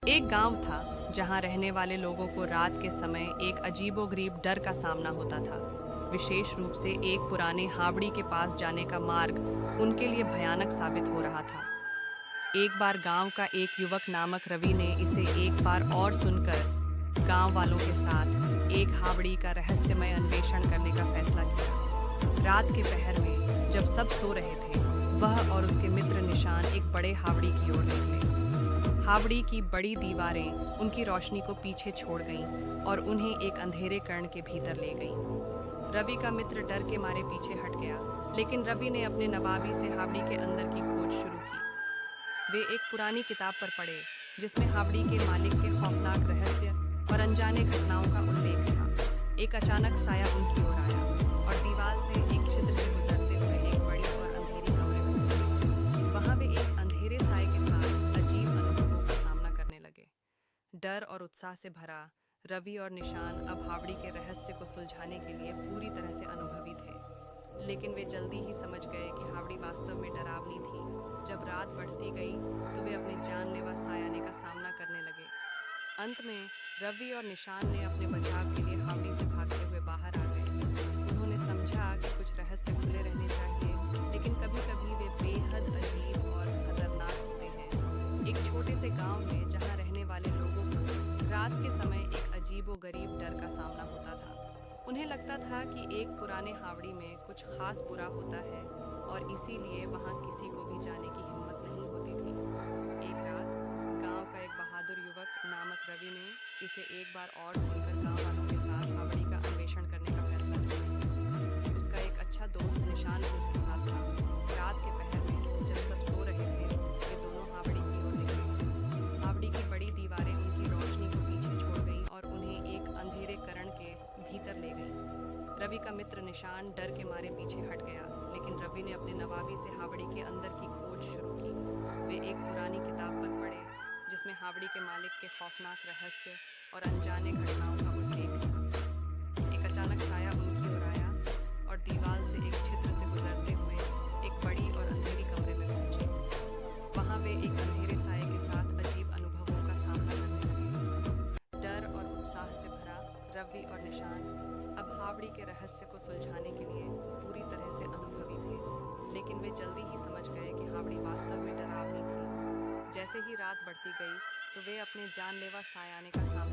एक गांव था जहां रहने वाले लोगों को रात के समय एक अजीबोगरीब डर का सामना होता था। विशेष रूप से एक पुराने हावड़ी के पास जाने का मार्ग उनके लिए भयानक साबित हो रहा था। एक बार गांव का एक युवक नामक रवि ने इसे एक बार और सुनकर गांव वालों के साथ एक हावड़ी का रहस्यमय अन्वेषण करने का फैसला किया। रात के पहर में जब सब सो रहे थे, वह और उसके मित्र निशान एक बड़े हावड़ी की ओर निकले। हावड़ी की बड़ी दीवारें उनकी रोशनी को पीछे छोड़ गईं और उन्हें एक अंधेरे कर्ण के भीतर ले गईं। रवि का मित्र डर के मारे पीछे हट गया, लेकिन रवि ने अपने नवाबी से हावड़ी के अंदर की खोज शुरू की। वे एक पुरानी किताब पर पढ़े, जिसमें हावड़ी के मालिक के खौफनाक रहस्य और अनजाने घटनाओं का उल्लेख था। एक अचानक साया उनकी ओर आया और दीवार से एक छिद्र से गुजरते हुए एक बड़ी और अंधेरी कमरे में पहुंचे। वहां वे एक अंधेरे साए के साथ अजीब अनुभवों का सामना करने लगे। डर और उत्साह से भरा, रवि और निशान अब हावड़ी के रहस्य को सुलझाने के लिए पूरी तरह से अनुभवी थे। लेकिन वे जल्दी ही समझ गए कि हावड़ी वास्तव में डरावनी थी। जब रात बढ़ती गई तो वे अपने जानलेवा सायाने का सामना करने लगे। अंत में रवि और निशान ने अपने बचाव के लिए हावड़ी से भागते हुए बाहर आ गए। उन्होंने समझा कि कुछ रहस्य खुले रहने चाहिए, लेकिन कभी-कभी वे बेहद अजीब और खतरनाक होते हैं। एक छोटे से गांव में जहां रहने वाले लोगों को रात के समय एक अजीबोगरीब डर का सामना होता था। उन्हें लगता था कि एक पुराने हावड़ी में कुछ खास बुरा होता है और इसीलिए वहां किसी को भी जाने की हिम्मत नहीं होती थी। एक रात गांव का एक बहादुर युवक नामक रवि ने इसे एक बार और सुनकर गांव वालों के साथ हावड़ी का अन्वेषण करने का फैसला किया। उसका एक अच्छा दोस्त निशान भी उसके साथ था। रात के पहर में जब सब सो रहे थे, वे दोनों हावड़ी की ओर निकले। हावड़ी की बड़ी दीवारें उनकी रोशनी को पीछे छोड़ गईं और उन्हें एक अंधेरे करण के भीतर ले गईं। रवि का मित्र निशान डर के मारे पीछे हट गया, लेकिन रवि ने अपने नवाबी से हावड़ी के अंदर की खोज शुरू की। वे एक पुरानी किताब पर पढ़े, जिसमें हावड़ी के मालिक के खौफनाक रहस्य और अनजाने घटनाओं का उल्लेख था। एक अचानक साया उनकी ओर आया और दीवार से एक छिद्र से गुजरते हुए एक बड़ी और अंधेरी कमरे में पहुंचे। वहां वे एक अंधेरे साए के साथ अजीब अनुभवों का सामना करने लगे। डर और उत्साह से भरा, रवि और निशान अब हावड़ी के रहस्य को सुलझाने के लिए पूरी तरह से अनुभवी थे। लेकिन वे जल्दी ही समझ गए कि हावड़ी वास्तव में डरावनी थी। जैसे ही रात बढ़ती गई तो वे अपने जानलेवा सायाने का सामना